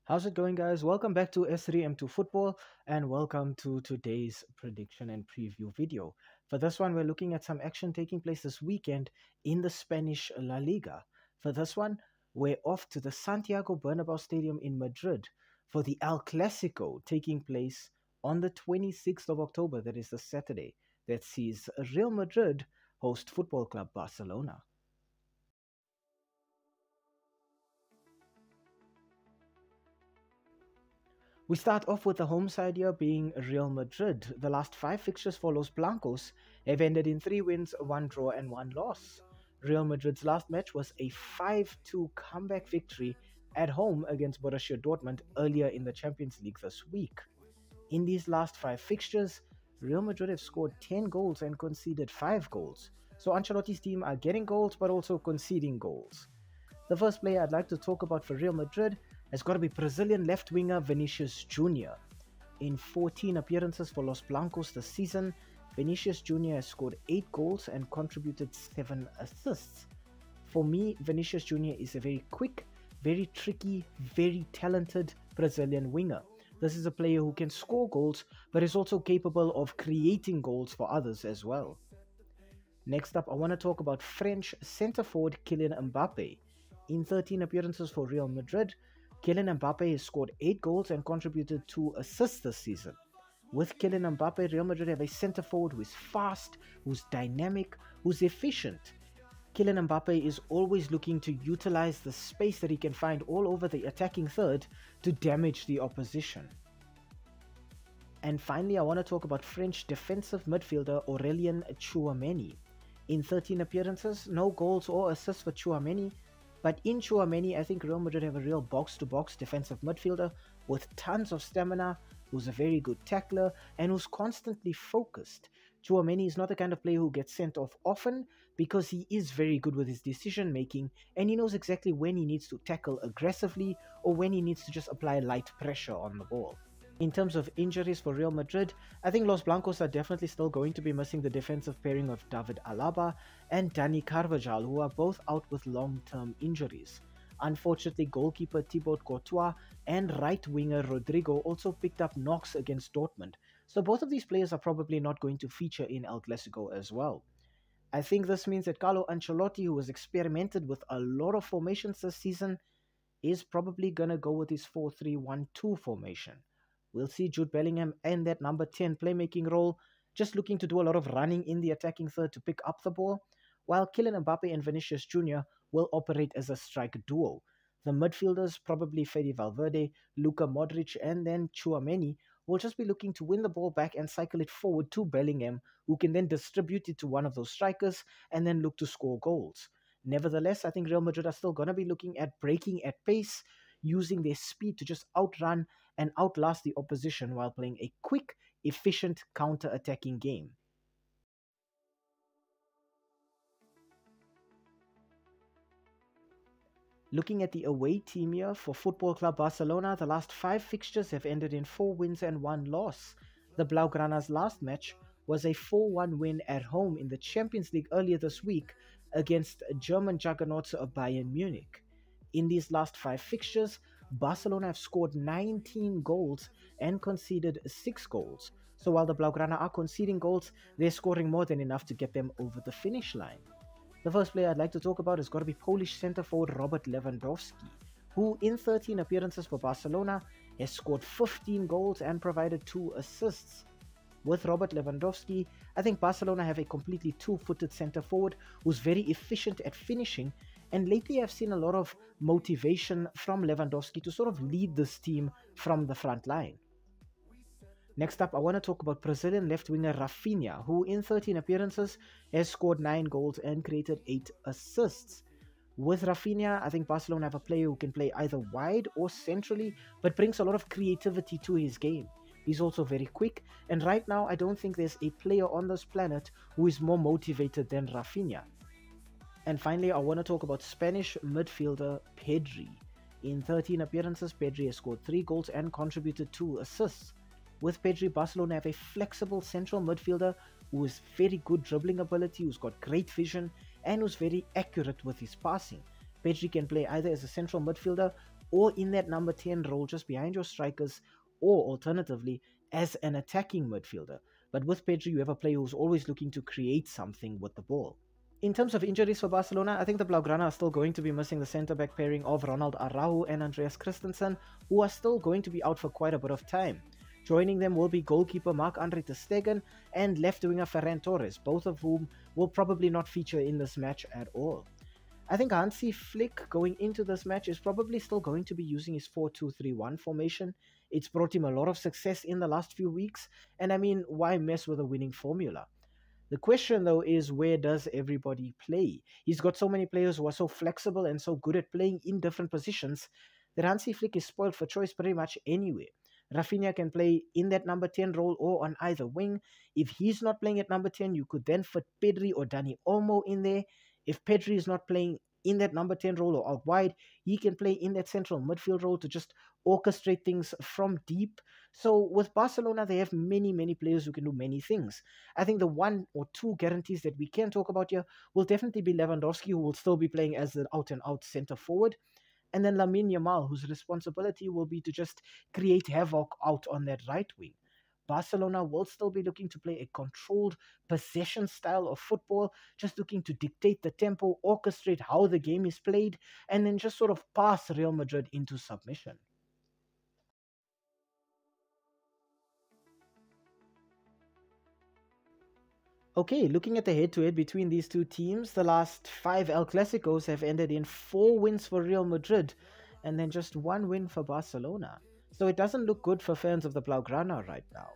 How's it going, guys? Welcome back to S3M2 Football and welcome to today's prediction and preview video. For this one, we're looking at some action taking place this weekend in the Spanish La Liga. For this one, we're off to the Santiago Bernabeu Stadium in Madrid for the El Clasico taking place on the 26th of October, that is the Saturday, that sees Real Madrid host Football Club Barcelona. We start off with the home side here being Real Madrid. The last 5 fixtures for Los Blancos have ended in 3 wins, 1 draw and 1 loss. Real Madrid's last match was a 5-2 comeback victory at home against Borussia Dortmund earlier in the Champions League this week. In these last 5 fixtures, Real Madrid have scored 10 goals and conceded 5 goals. So Ancelotti's team are getting goals but also conceding goals. The first player I'd like to talk about for Real Madrid has got to be Brazilian left winger Vinicius Jr. In 14 appearances for Los Blancos this season, Vinicius Jr. has scored 8 goals and contributed 7 assists. For me, Vinicius Jr. is a very quick, very tricky, very talented Brazilian winger. This is a player who can score goals but is also capable of creating goals for others as well. Next up, I want to talk about French centre-forward Kylian Mbappe. In 13 appearances for Real Madrid, Kylian Mbappe has scored 8 goals and contributed 2 assists this season. With Kylian Mbappe, Real Madrid have a centre-forward who is fast, who's dynamic, who's efficient. Kylian Mbappe is always looking to utilize the space that he can find all over the attacking third to damage the opposition. And finally, I want to talk about French defensive midfielder Aurélien Tchouameni. In 13 appearances, no goals or assists for Tchouameni, but in Tchouameni, I think Real Madrid have a real box-to-box defensive midfielder with tons of stamina, who's a very good tackler, and who's constantly focused. Tchouameni is not the kind of player who gets sent off often because he is very good with his decision-making and he knows exactly when he needs to tackle aggressively or when he needs to just apply light pressure on the ball. In terms of injuries for Real Madrid, I think Los Blancos are definitely still going to be missing the defensive pairing of David Alaba and Dani Carvajal, who are both out with long-term injuries. Unfortunately, goalkeeper Thibaut Courtois and right winger Rodrigo also picked up knocks against Dortmund, so both of these players are probably not going to feature in El Clasico as well. I think this means that Carlo Ancelotti, who has experimented with a lot of formations this season, is probably going to go with his 4-3-1-2 formation. We'll see Jude Bellingham and that number 10 playmaking role, just looking to do a lot of running in the attacking third to pick up the ball, while Kylian Mbappe and Vinicius Jr. will operate as a strike duo. The midfielders, probably Fede Valverde, Luka Modric, and then Tchouameni, will just be looking to win the ball back and cycle it forward to Bellingham, who can then distribute it to one of those strikers and then look to score goals. Nevertheless, I think Real Madrid are still going to be looking at breaking at pace, using their speed to just outrun and outlast the opposition while playing a quick, efficient counter-attacking game. Looking at the away team here for Football Club Barcelona, the last 5 fixtures have ended in 4 wins and 1 loss. The Blaugrana's last match was a 4-1 win at home in the Champions League earlier this week against German juggernauts Bayern Munich. In these last 5 fixtures, Barcelona have scored 19 goals and conceded 6 goals. So while the Blaugrana are conceding goals, they're scoring more than enough to get them over the finish line. The first player I'd like to talk about has got to be Polish centre-forward Robert Lewandowski, who in 13 appearances for Barcelona has scored 15 goals and provided 2 assists. With Robert Lewandowski, I think Barcelona have a completely two-footed centre-forward who's very efficient at finishing, and lately I've seen a lot of motivation from Lewandowski to sort of lead this team from the front line. Next up, I want to talk about Brazilian left winger Rafinha, who in 13 appearances has scored 9 goals and created 8 assists. With Rafinha, I think Barcelona have a player who can play either wide or centrally, but brings a lot of creativity to his game. He's also very quick, and right now I don't think there's a player on this planet who is more motivated than Rafinha. And finally, I want to talk about Spanish midfielder Pedri. In 13 appearances, Pedri has scored 3 goals and contributed 2 assists. With Pedri, Barcelona have a flexible central midfielder who has very good dribbling ability, who's got great vision, and who's very accurate with his passing. Pedri can play either as a central midfielder or in that number 10 role just behind your strikers, or alternatively as an attacking midfielder. But with Pedri, you have a player who's always looking to create something with the ball. In terms of injuries for Barcelona, I think the Blaugrana are still going to be missing the centre-back pairing of Ronald Araujo and Andreas Christensen, who are still going to be out for quite a bit of time. Joining them will be goalkeeper Marc-Andre ter Stegen and left winger Ferran Torres, both of whom will probably not feature in this match at all. I think Hansi Flick going into this match is probably still going to be using his 4-2-3-1 formation. It's brought him a lot of success in the last few weeks, and I mean, why mess with a winning formula? The question, though, is where does everybody play? He's got so many players who are so flexible and so good at playing in different positions that Hansi Flick is spoiled for choice pretty much anywhere. Rafinha can play in that number 10 role or on either wing. If he's not playing at number 10, you could then fit Pedri or Dani Olmo in there. If Pedri is not playing in that number 10 role or out wide, he can play in that central midfield role to just orchestrate things from deep. So with Barcelona, they have many players who can do many things. I think the one or two guarantees that we can talk about here will definitely be Lewandowski, who will still be playing as an out-and-out centre forward, and then Lamine Yamal, whose responsibility will be to just create havoc out on that right wing. Barcelona will still be looking to play a controlled possession style of football, just looking to dictate the tempo, orchestrate how the game is played, and then just sort of pass Real Madrid into submission. Okay, looking at the head-to-head between these two teams, the last 5 El Clasicos have ended in 4 wins for Real Madrid and then just 1 win for Barcelona. So it doesn't look good for fans of the Blaugrana right now.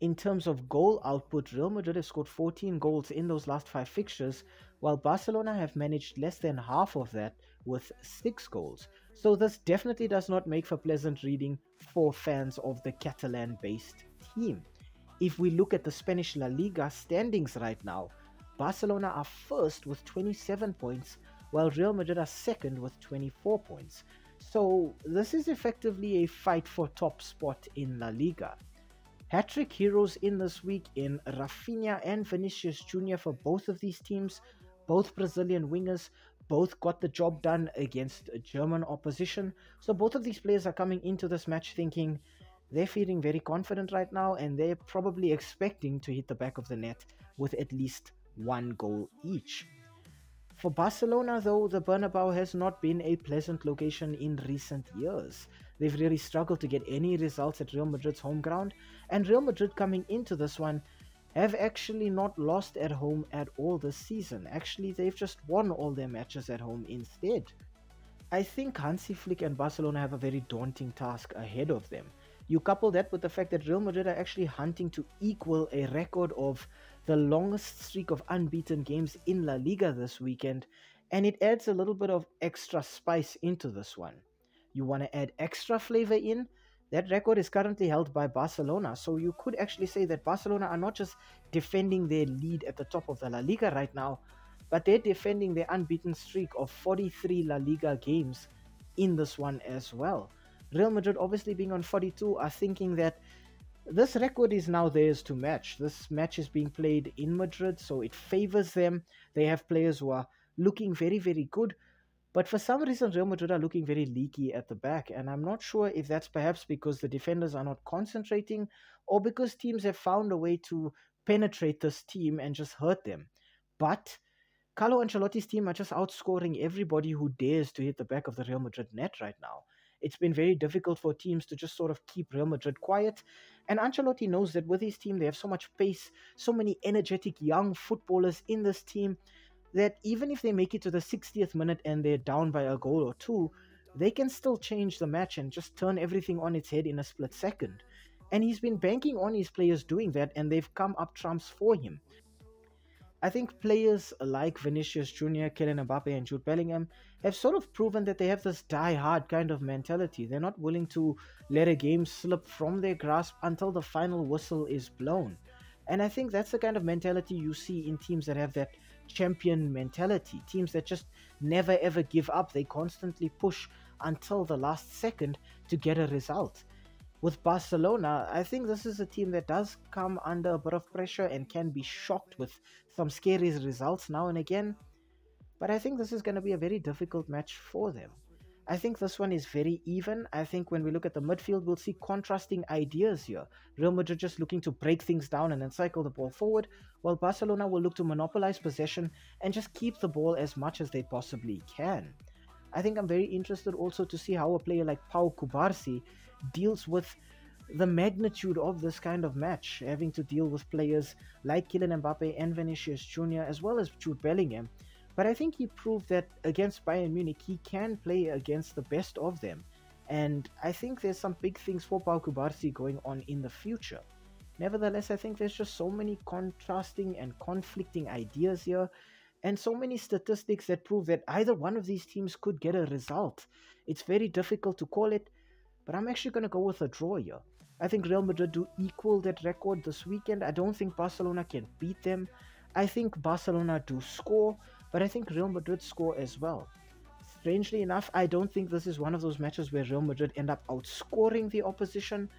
In terms of goal output, Real Madrid have scored 14 goals in those last 5 fixtures, while Barcelona have managed less than half of that with 6 goals. So this definitely does not make for pleasant reading for fans of the Catalan-based team. If we look at the Spanish La Liga standings right now, Barcelona are first with 27 points, while Real Madrid are second with 24 points. So this is effectively a fight for top spot in La Liga. Hat-trick heroes in this week in Rafinha and Vinicius Jr. for both of these teams, both Brazilian wingers, both got the job done against German opposition. So both of these players are coming into this match thinking they're feeling very confident right now, and they're probably expecting to hit the back of the net with at least 1 goal each. For Barcelona, though, the Bernabeu has not been a pleasant location in recent years. They've really struggled to get any results at Real Madrid's home ground, and Real Madrid coming into this one have actually not lost at home at all this season. Actually, they've just won all their matches at home instead. I think Hansi Flick and Barcelona have a very daunting task ahead of them. You couple that with the fact that Real Madrid are actually hunting to equal a record of the longest streak of unbeaten games in La Liga this weekend, and it adds a little bit of extra spice into this one. You want to add extra flavor in? That record is currently held by Barcelona, so you could actually say that Barcelona are not just defending their lead at the top of the La Liga right now, but they're defending their unbeaten streak of 43 La Liga games in this one as well. Real Madrid, obviously being on 42, are thinking that this record is now theirs to match. This match is being played in Madrid, so it favors them. They have players who are looking very good, but for some reason Real Madrid are looking very leaky at the back, and I'm not sure if that's perhaps because the defenders are not concentrating or because teams have found a way to penetrate this team and just hurt them. But Carlo Ancelotti's team are just outscoring everybody who dares to hit the back of the Real Madrid net right now. It's been very difficult for teams to just sort of keep Real Madrid quiet, and Ancelotti knows that with his team they have so much pace, so many energetic young footballers in this team, that even if they make it to the 60th minute and they're down by a goal or two, they can still change the match and just turn everything on its head in a split second. And he's been banking on his players doing that, and they've come up trumps for him. I think players like Vinicius Jr., Kylian Mbappe, and Jude Bellingham have sort of proven that they have this die-hard kind of mentality. They're not willing to let a game slip from their grasp until the final whistle is blown. And I think that's the kind of mentality you see in teams that have that champion mentality. Teams that just never ever give up. They constantly push until the last second to get a result. With Barcelona, I think this is a team that does come under a bit of pressure and can be shocked with some scary results now and again. But I think this is going to be a very difficult match for them. I think this one is very even. I think when we look at the midfield, we'll see contrasting ideas here. Real Madrid just looking to break things down and then cycle the ball forward, while Barcelona will look to monopolize possession and just keep the ball as much as they possibly can. I think I'm very interested also to see how a player like Pau Cubarsí deals with the magnitude of this kind of match, having to deal with players like Kylian Mbappe and Vinicius Jr., as well as Jude Bellingham. But I think he proved that against Bayern Munich, he can play against the best of them. And I think there's some big things for Pau Cubarsí going on in the future. Nevertheless, I think there's just so many contrasting and conflicting ideas here, and so many statistics that prove that either one of these teams could get a result. It's very difficult to call it, but I'm actually going to go with a draw here. I think Real Madrid do equal that record this weekend. I don't think Barcelona can beat them. I think Barcelona do score, but I think Real Madrid score as well. Strangely enough, I don't think this is one of those matches where Real Madrid end up outscoring the opposition.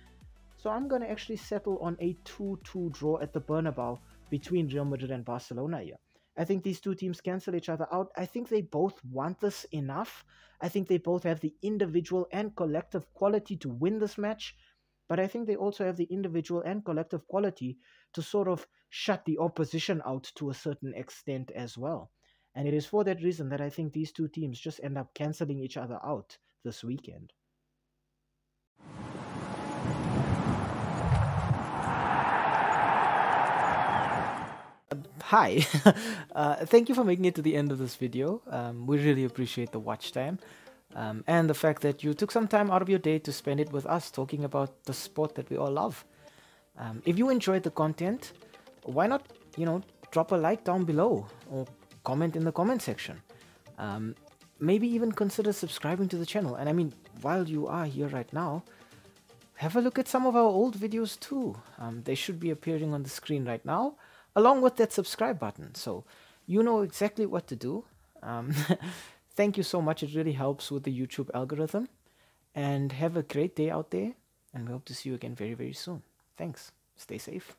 So I'm going to actually settle on a 2-2 draw at the Bernabeu between Real Madrid and Barcelona here. I think these two teams cancel each other out. I think they both want this enough. I think they both have the individual and collective quality to win this match. But I think they also have the individual and collective quality to sort of shut the opposition out to a certain extent as well. And it is for that reason that I think these two teams just end up cancelling each other out this weekend. Hi, thank you for making it to the end of this video. We really appreciate the watch time. And the fact that you took some time out of your day to spend it with us talking about the sport that we all love. If you enjoyed the content, why not, drop a like down below or comment in the comment section. Maybe even consider subscribing to the channel. And I mean, while you are here right now, have a look at some of our old videos too. They should be appearing on the screen right now, along with that subscribe button. So you know exactly what to do. Thank you so much. It really helps with the YouTube algorithm. And have a great day out there. And we hope to see you again very, very soon. Thanks. Stay safe.